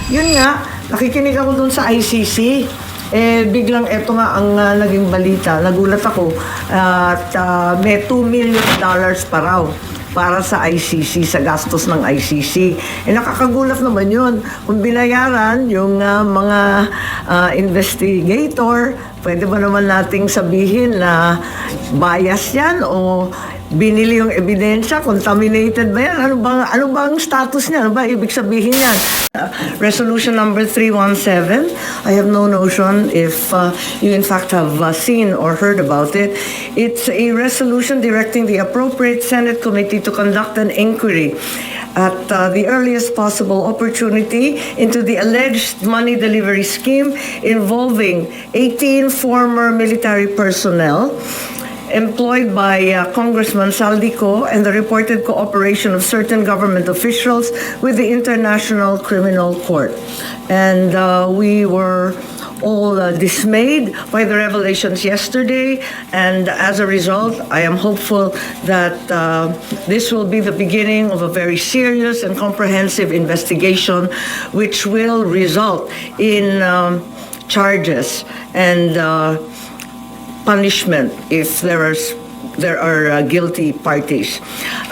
Yun nga, nakikinig ako dun sa ICC. Biglang eto nga ang naging balita. Nagulat ako at may $2 million pa raw para sa ICC, sa gastos ng ICC. Nakakagulat naman yun. Kung binayaran yung mga investigator, pwede ba naman nating sabihin na bias yan o binili yung ebidensya, contaminated ba yan? Ano bang status niya? Ano ba ibig sabihin yan? Resolution number 317. I have no notion if you in fact have seen or heard about it. It's a resolution directing the appropriate Senate committee to conduct an inquiry at the earliest possible opportunity into the alleged money delivery scheme involving 18 former military personnel employed by Congressman Saldico and the reported cooperation of certain government officials with the International Criminal Court. And we were all dismayed by the revelations yesterday, and as a result, I am hopeful that this will be the beginning of a very serious and comprehensive investigation which will result in charges and punishment if there are guilty parties.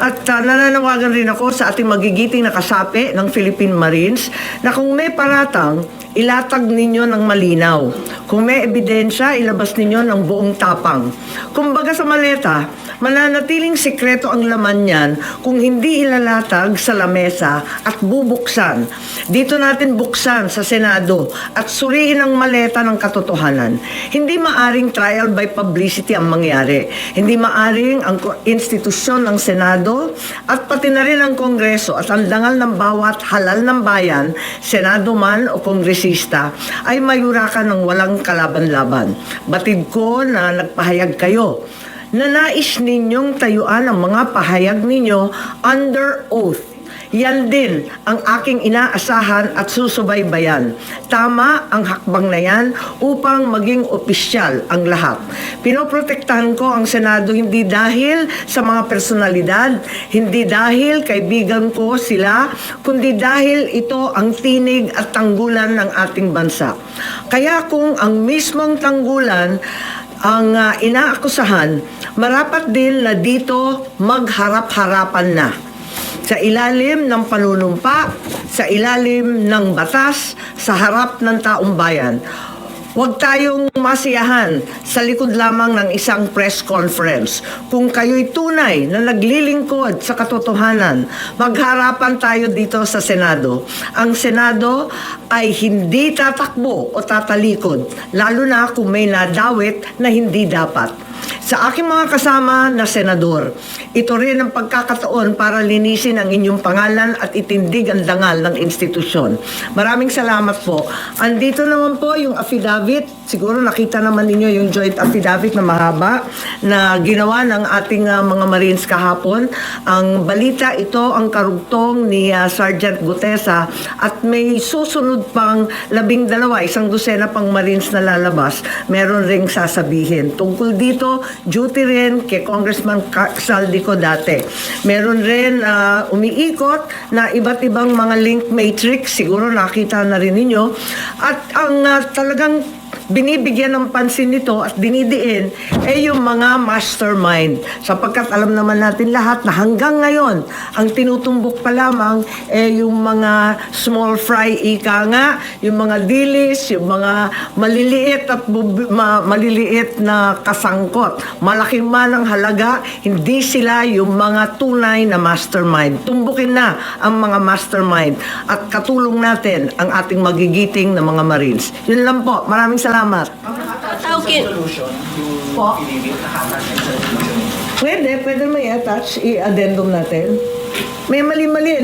At nananawagan rin ako sa ating magigiting na kasapi ng Philippine Marines na kung may paratang, ilatag ninyo ng malinaw. Kung may ebidensya, ilabas ninyo ng buong tapang. Kumbaga sa maleta, mananatiling sikreto ang laman niyan kung hindi ilalatag sa lamesa at bubuksan. Dito natin buksan sa Senado at suriin ang maleta ng katotohanan. Hindi maaring trial by publicity ang mangyari. Hindi maaring ang institusyon ng Senado at pati na rin ang Kongreso at ang dangal ng bawat halal ng bayan, Senado man o Kongresista, ay mayurakan ng walang kalaban-laban. Batid ko na nagpahayag kayo na nais ninyong tayuan ang mga pahayag ninyo under oath. Yan din ang aking inaasahan at susubaybayan. Tama ang hakbang na yan upang maging opisyal ang lahat. Pinoprotektahan ko ang Senado hindi dahil sa mga personalidad, hindi dahil kaibigan ko sila, kundi dahil ito ang tinig at tanggulan ng ating bansa. Kaya kung ang mismong tanggulan ang inaakusahan, marapat din na dito magharap-harapan na. Sa ilalim ng panunumpa, sa ilalim ng batas, sa harap ng taong bayan. Huwag tayong masiyahan sa likod lamang ng isang press conference. Kung kayo'y tunay na naglilingkod sa katotohanan, magharapan tayo dito sa Senado. Ang Senado ay hindi tatakbo o tatalikod, lalo na kung may nadawit na hindi dapat. Sa aking mga kasama na senador, ito rin ang pagkakataon para linisin ang inyong pangalan at itindig ang dangal ng institusyon. Maraming salamat po. Andito naman po yung affidavit. Siguro nakita naman ninyo yung joint affidavit na mahaba na ginawa ng ating mga Marines kahapon. Ang balita ito ang karugtong ni Sergeant Gutesa at may susunod pang 12, isang dosena pang Marines na lalabas. Meron ring sasabihin. Tungkol dito, duty rin kay Congressman Saldico dati. Meron rin umiikot na iba't ibang mga link matrix, siguro nakita na rin ninyo. At ang talagang binibigyan ng pansin nito at dinidiin yung mga mastermind. Sapagkat alam naman natin lahat na hanggang ngayon, ang tinutumbok pa lamang yung mga small fry ika nga, yung mga dilis, yung mga maliliit at maliliit na kasangkot. Malaki man ang halaga, hindi sila yung mga tunay na mastermind. Tumbukin na ang mga mastermind at katulong natin ang ating magigiting na mga Marines. Yun lang po. Maraming salamat. Pwede may attach, i-addendum natin. May mali-mali.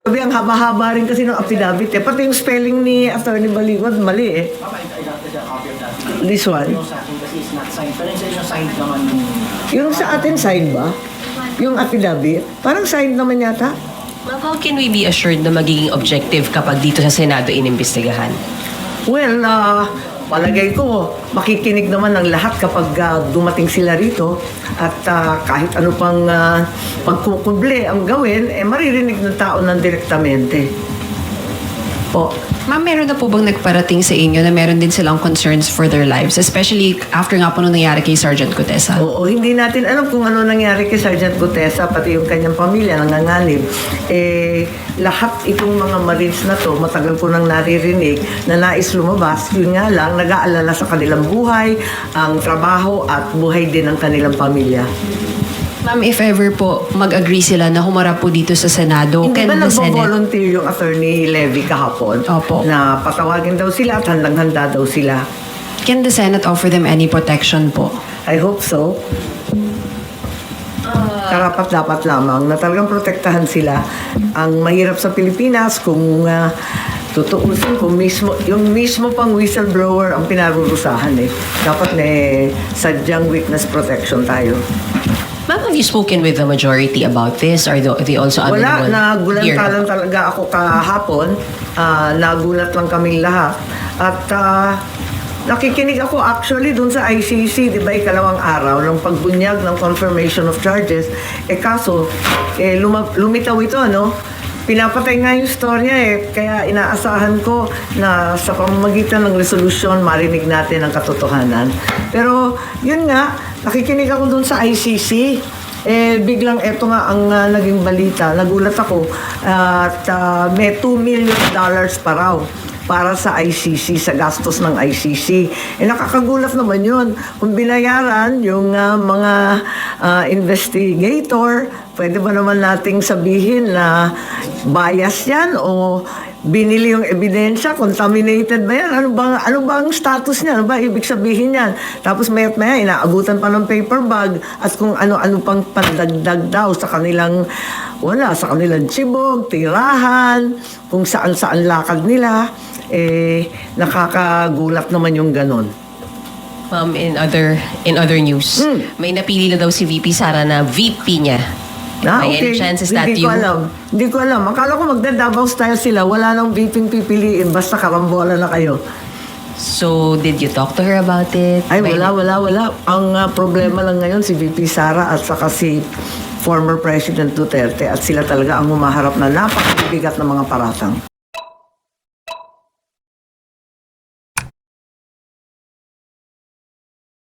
Sabi, ang haba-haba rin kasi ng affidavit. Pati yung spelling ni Attorney Baligod, mali . This one. Yung sa atin, signed ba? Yung affidavit? Parang signed naman yata. Ma'am, how can we be assured na magiging objective kapag dito sa Senado inimbestigahan? Well, palagay ko, makikinig naman ng lahat kapag dumating sila rito at kahit ano pang pagkukuble ang gawin, maririnig ng tao ng direktamente. po. Ma'am, meron na po bang nagparating sa inyo na meron din silang concerns for their lives? Especially after nga po nung nangyari kay Sergeant Gutesa. Oo, hindi natin alam kung ano nangyari kay Sergeant Gutesa, pati yung kanyang pamilya nanganganib. Lahat itong mga Marines na to, matagal ko nang naririnig na nais lumabas. Yun nga lang, nag-aalala sa kanilang buhay, ang trabaho at buhay din ng kanilang pamilya. Ma'am, if ever po mag-agree sila na humarap po dito sa Senado, Hindi can ba the Senate... nagbo-volunteer yung Attorney Levy kahapon? Opo. Na patawagin daw sila at handang-handa daw sila. Can the Senate offer them any protection po? I hope so. Karapat dapat lamang na talagang protektahan sila. Ang mahirap sa Pilipinas kung tutuusin kung yung mismo pang whistleblower ang pinarurusahan Dapat may sadyang witness protection tayo. Ma'am, have you spoken with the majority about this? Are they also Wala, amenable here? nagulat lang talaga ako kahapon. Nagulat lang kaming lahat. At nakikinig ako actually dun sa ICC, di ba, ikalawang araw ng pagbunyag ng confirmation of charges. Kaso, lumitaw ito, no? Pinapatay nga yung storya kaya inaasahan ko na sa pamamagitan ng resolusyon marinig natin ang katotohanan. Pero yun nga, nakikinig ako dun sa ICC. Biglang eto nga ang naging balita. Nagulat ako at may $2 million pa raw para sa ICC, sa gastos ng ICC. Nakakagulat naman yun. Kung binayaran yung mga investigator, pwede ba naman nating sabihin na bias yan o binili yung ebidensya, contaminated ba yan? Ano ba ang status niya? Ano ba ibig sabihin yan? Tapos maya inaabutan pa ng paper bag at kung ano-ano pang pandagdag daw sa kanilang sa kanilang chibog, tirahan, kung saan-saan lakad nila. Nakakagulat naman yung ganon. Ma'am, in other news, may napili na daw si VP Sara na VP niya. May any chances that Hindi ko alam. Akala ko magda-Davao style sila. Wala nang VP pipiliin. Basta karambola na kayo. So, did you talk to her about it? Ay, wala. Ang problema lang ngayon si VP Sara at saka si former President Duterte at sila talaga ang humaharap na napakabigat ng mga paratang.